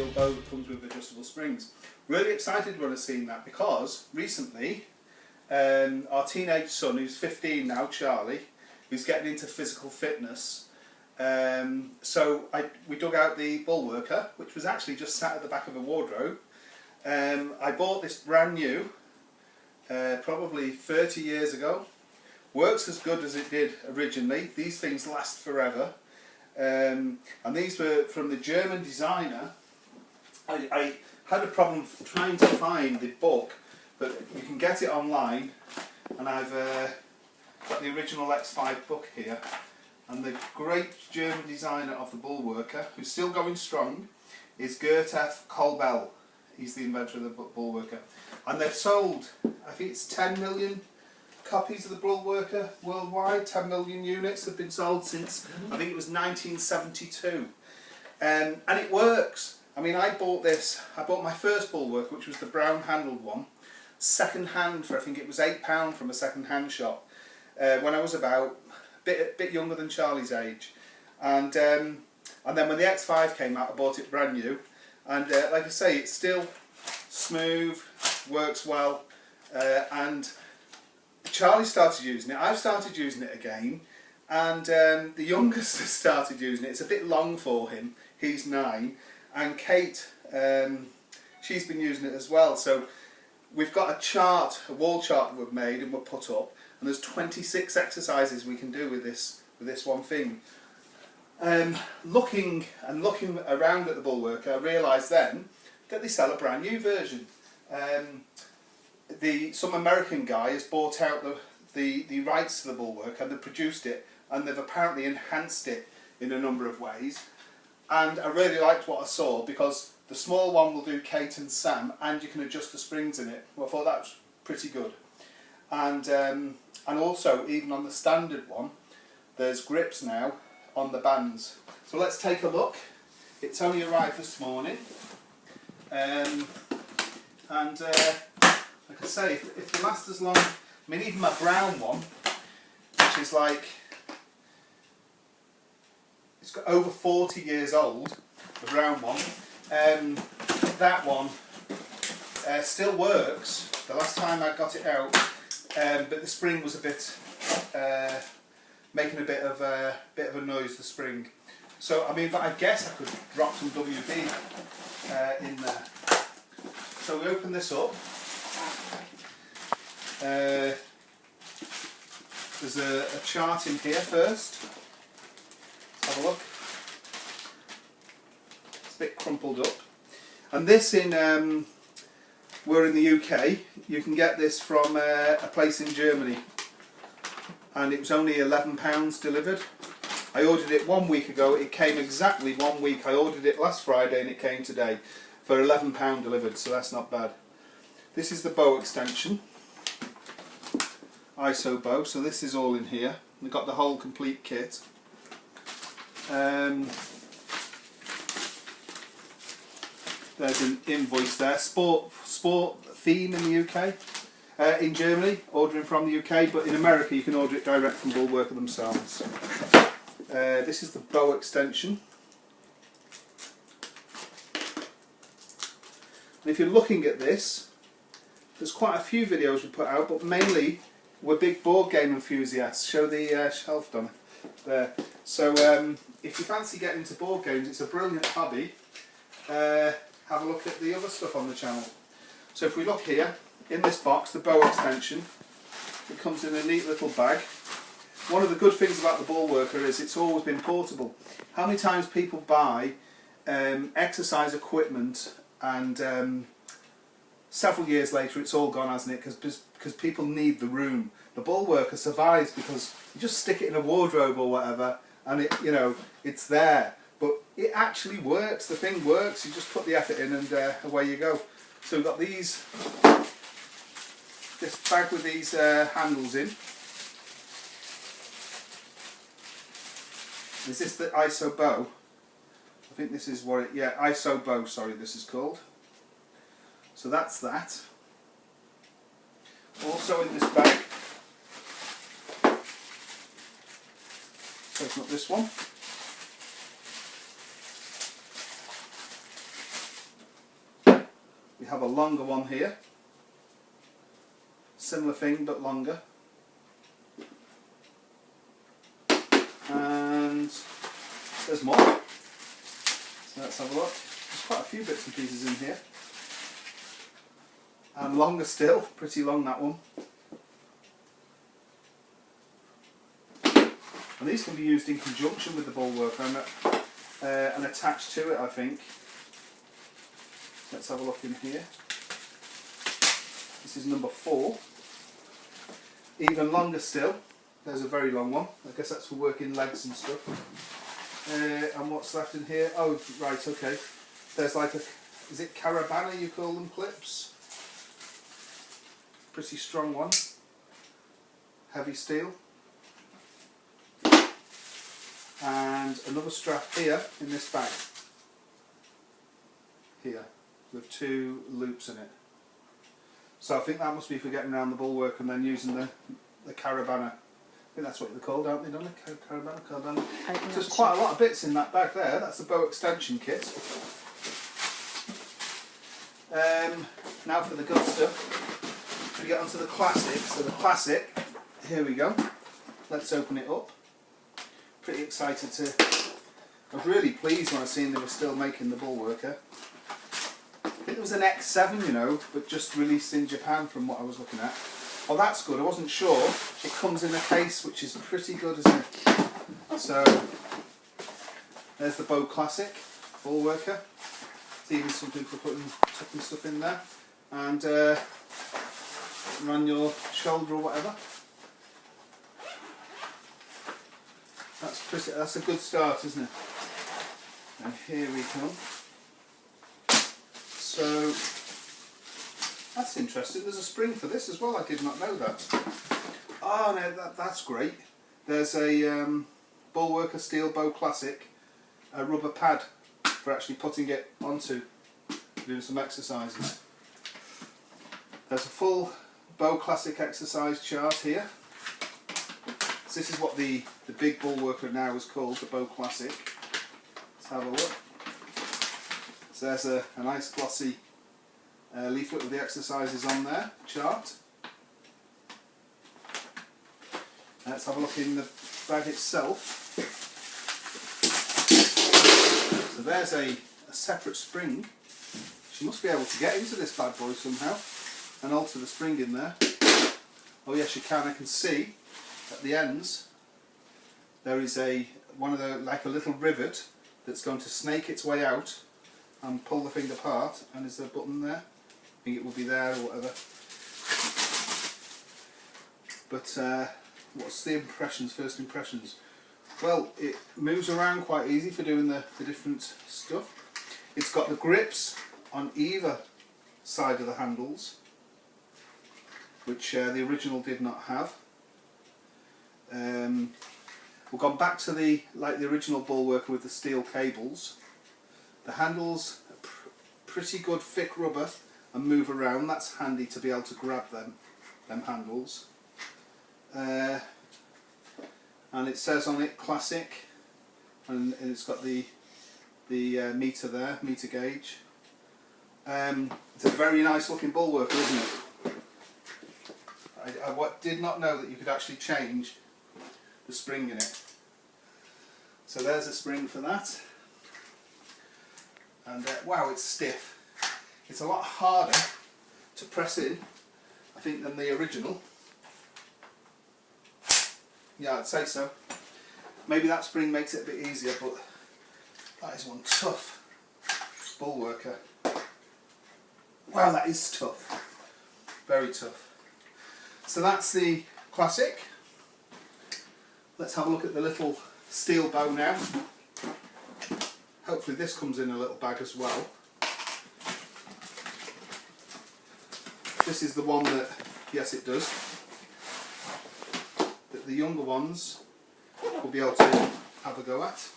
steel bow that comes with adjustable springs. Really excited when I seen that, because recently our teenage son, who's 15 now, Charlie, who's getting into physical fitness, so we dug out the Bullworker, which was actually just sat at the back of a wardrobe. I bought this brand new, probably 30 years ago. Works as good as it did originally. These things last forever. And these were from the German designer. I had a problem trying to find the book, but you can get it online, and I've got the original X5 book here. And the great German designer of the Bullworker, who's still going strong, is Gert F. Kolbel. He's the inventor of the Bullworker. And they've sold, I think it's 10 million copies of the Bullworker worldwide. 10 million units have been sold since, I think it was 1972. And it works. I mean, I bought my first Bullworker, which was the brown handled one, second hand for, I think it was £8 from a second hand shop, when I was about a bit younger than Charlie's age. And then when the X5 came out, I bought it brand new. And like I say, it's still smooth, works well, and Charlie started using it, I've started using it again, and the youngest has started using it. It's a bit long for him, he's 9, and Kate, she's been using it as well. So we've got a wall chart that we've made and we've put up, and there's 26 exercises we can do with this one thing. Looking around at the Bullworker, I realised then that they sell a brand new version. Some American guy has bought out the rights to the Bullworker, and they've produced it, and they've apparently enhanced it in a number of ways. And I really liked what I saw, because the small one will do Kate and Sam, and you can adjust the springs in it. Well, I thought that was pretty good. And also, even on the standard one, there's grips now on the bands. So let's take a look. It's only arrived this morning, and like I say, if they last as long, I mean, even my brown one, which is like, it's got over 40 years old, the brown one, that one still works. The last time I got it out, but the spring was a bit making a bit of a noise, the spring. So I mean, but I guess I could drop some WD in there. So we open this up. There's a chart in here first. Let's have a look. It's a bit crumpled up. And this we're in the UK. You can get this from a place in Germany, and it was only £11 delivered. I ordered it 1 week ago. It came exactly 1 week. I ordered it last Friday and it came today for £11 delivered, so that's not bad. This is the bow extension, ISO bow, so this is all in here. We've got the whole complete kit. There's an invoice there. Sport theme in the UK. In Germany, ordering from the UK, but in America you can order it direct from Bullworker themselves. This is the bow extension. And if you're looking at this, there's quite a few videos we put out, but mainly we're big board game enthusiasts. Show the shelf down there. So if you fancy getting into board games, it's a brilliant hobby. Have a look at the other stuff on the channel. So if we look here, in this box, the bow extension, it comes in a neat little bag. One of the good things about the Bullworker is it's always been portable. How many times people buy exercise equipment and several years later it's all gone, hasn't it? Because people need the room. The Bullworker survives because you just stick it in a wardrobe or whatever, and it's there. But it actually works. The thing works. You just put the effort in, and away you go. So we've got this bag with these handles in. Is this the ISO bow? I think this is what ISO bow, sorry, this is called. So that's that. Also in this bag, open up this one. You have a longer one here. Similar thing, but longer. And there's more. So let's have a look. There's quite a few bits and pieces in here. And longer still, pretty long that one. And these can be used in conjunction with the Bullworker and attached to it, I think. Let's have a look in here. This is number 4. Even longer still. There's a very long one. I guess that's for working legs and stuff. And what's left in here? Oh, right, okay. There's like a, is it carabiner you call them, clips? Pretty strong one. Heavy steel. And another strap here in this bag. Here, with 2 loops in it. So I think that must be for getting around the Bullworker and then using the carabiner. I think that's what they're called, aren't they, Donna? Carabiner? So there's quite a lot of bits in that bag there. That's the bow extension kit. Now for the good stuff. We get onto the classic. So the classic, here we go. Let's open it up. Pretty excited to. I was really pleased when I seen they were still making the Bullworker. I think there was an X7, you know, but just released in Japan from what I was looking at. Oh, that's good. I wasn't sure. It comes in a case, which is pretty good, isn't it? So there's the Bow Classic Bullworker. It's even something for tucking stuff in there, and around your shoulder or whatever. That's a good start, isn't it? And here we come. So that's interesting. There's a spring for this as well. I did not know that. Oh no, that's great. There's a Bullworker Steel Bow Classic, a rubber pad for actually putting it onto, doing some exercises. There's a full Bow Classic exercise chart here. So this is what the big Bullworker now is called, the Bow Classic. Let's have a look. So there's a nice glossy leaflet with the exercises on there, chart. Let's have a look in the bag itself. So there's a separate spring. She must be able to get into this bad boy somehow and alter the spring in there. Oh yes, you can. I can see at the ends there is like a little rivet that's going to snake its way out and pull the thing apart, and is there a button there? I think it will be there or whatever. But what's the impressions, first impressions? Well, it moves around quite easy for doing the different stuff. It's got the grips on either side of the handles, which the original did not have. We've gone back to the original Bullworker with the steel cables. The handles are pretty good thick rubber and move around. That's handy to be able to grab them handles. And it says on it Classic, and it's got the meter there, meter gauge. It's a very nice looking Bullworker, isn't it? I did not know that you could actually change the spring in it. So there's a spring for that. And wow, it's stiff. It's a lot harder to press in, I think, than the original. Yeah, I'd say so. Maybe that spring makes it a bit easier, but that is one tough Bullworker. Wow, that is tough. Very tough. So that's the Classic. Let's have a look at the little steel bow now. Hopefully this comes in a little bag as well. This is the one that, yes it does, that the younger ones will be able to have a go at.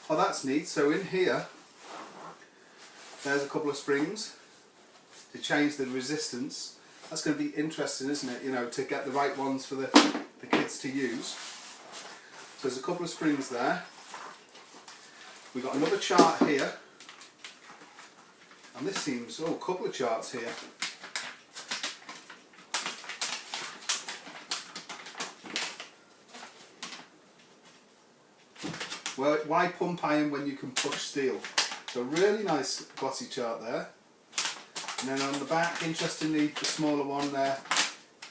Oh, that's neat. So in here there's a couple of springs to change the resistance. That's going to be interesting, isn't it? You know, to get the right ones for the kids to use. So there's a couple of springs there. We've got another chart here, And this seems, oh, a couple of charts here. Well, why pump iron when you can push steel? So really nice glossy chart there. And then on the back, interestingly, the smaller one there,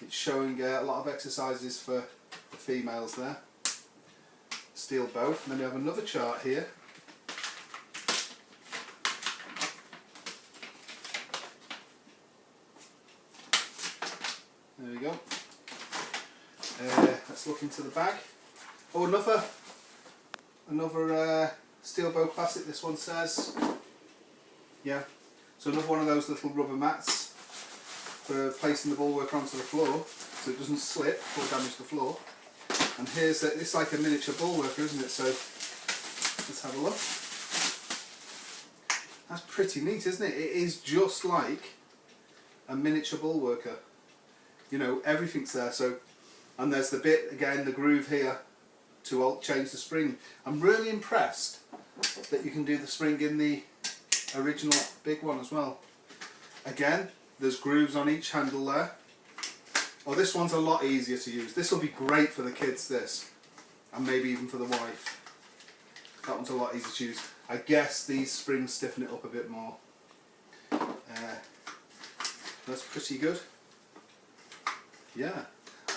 it's showing a lot of exercises for the females there. Steel bow. And then we have another chart here. There we go. Let's look into the bag. Oh, another steel bow classic. This one says, yeah. So another one of those little rubber mats for placing the bullworker onto the floor, so it doesn't slip or damage the floor. And here's it's like a miniature bullworker, isn't it? So let's have a look. That's pretty neat, isn't it? It is just like a miniature bullworker. You know, everything's there. So, and there's the bit again, the groove here to change the spring. I'm really impressed that you can do the spring in the original big one as well. Again, there's grooves on each handle there. Oh, this one's a lot easier to use. This will be great for the kids, this, and maybe even for the wife. That one's a lot easier to use. I guess these springs stiffen it up a bit more. That's pretty good. Yeah,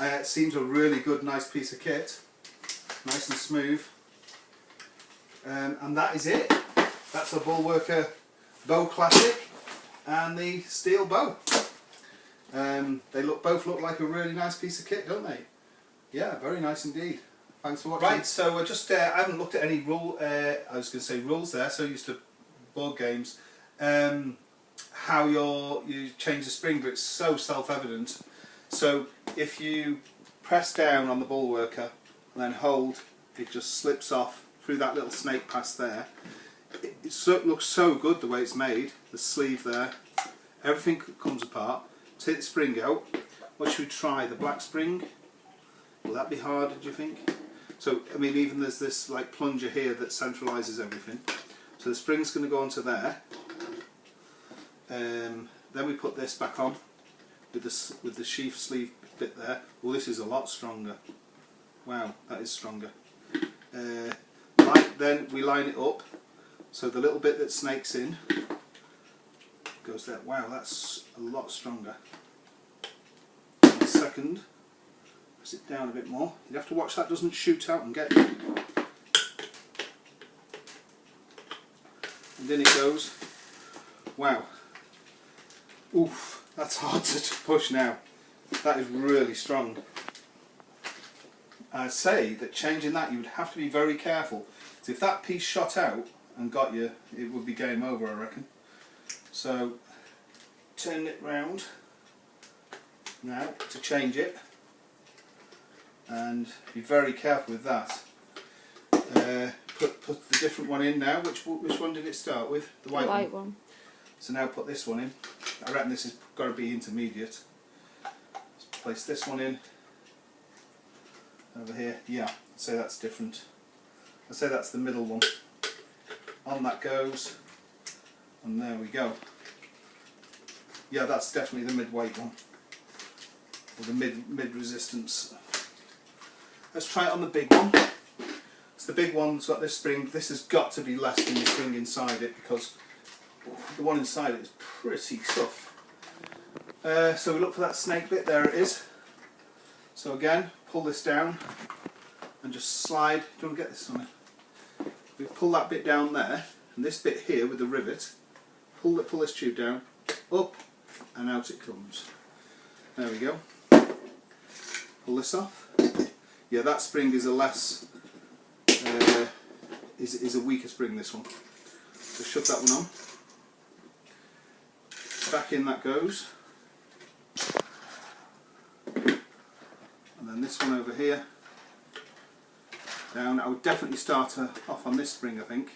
it seems a really good, nice piece of kit. Nice and smooth. And that is it. That's the Bullworker Bow Classic and the steel bow. They both look like a really nice piece of kit, don't they? Yeah, very nice indeed. Thanks for watching. Right, so I haven't looked at any rules there, so used to board games. How you change the spring, but it's so self-evident. So if you press down on the Bullworker and then hold, it just slips off through that little snake pass there. It looks so good the way it's made. The sleeve there, everything comes apart. Take the spring out. What should we try? The black spring? Will that be harder, do you think? So, I mean, even there's this like plunger here that centralises everything. So the spring's going to go onto there. Then we put this back on with the sheath sleeve bit there. Well, this is a lot stronger. Wow, that is stronger. Then we line it up, so the little bit that snakes in goes there. Wow, that's a lot stronger. And second, press it down a bit more. You have to watch that doesn't shoot out and get you. And then it goes. Wow. Oof, that's hard to push now. That is really strong. I'd say that changing that, you would have to be very careful. So if that piece shot out and got you, it would be game over, I reckon. So turn it round now to change it, and be very careful with that. Put the different one in now. Which one did it start with? The white one. So now put this one in. I reckon this has got to be intermediate. Let's place this one in. Over here, yeah, I'd say that's different. I'd say that's the middle one. On that goes, and there we go. Yeah, that's definitely the mid-weight one, or the mid resistance. Let's try it on the big one. So the big one's got this spring. This has got to be less than the spring inside it, because the one inside it is pretty tough. So we look for that snake bit. There it is. So again, pull this down and just slide. Do you want to get this on it? We pull that bit down there, and this bit here with the rivet, pull this tube down, up, and out it comes. There we go. Pull this off. Yeah, that spring is a less, is a weaker spring, this one. So shove that one on. Back in that goes. And then this one over here, down. I would definitely start off on this spring, I think.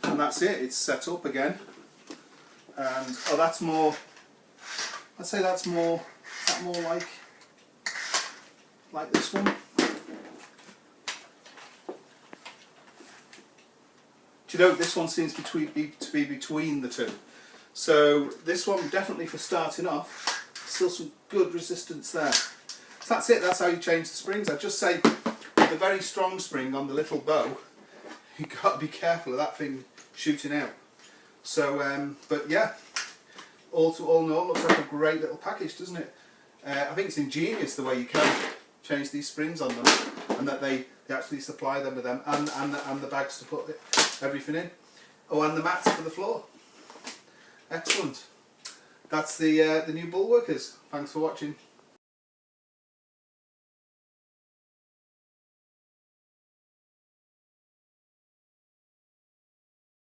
And that's it, it's set up again. And, oh, that's more, I'd say that's more, is that more like this one? Do you know, this one seems to be between the two. So this one definitely for starting off. Still some good resistance there. So that's it, that's how you change the springs. I'd just say with a very strong spring on the little bow, you've got to be careful of that thing shooting out. So, but yeah, all in all, looks like a great little package, doesn't it? I think it's ingenious the way you can change these springs on them, and that they actually supply them with them, and the bags to put everything in. Oh, and the mats for the floor. Excellent. That's the new Bullworkers. Thanks for watching.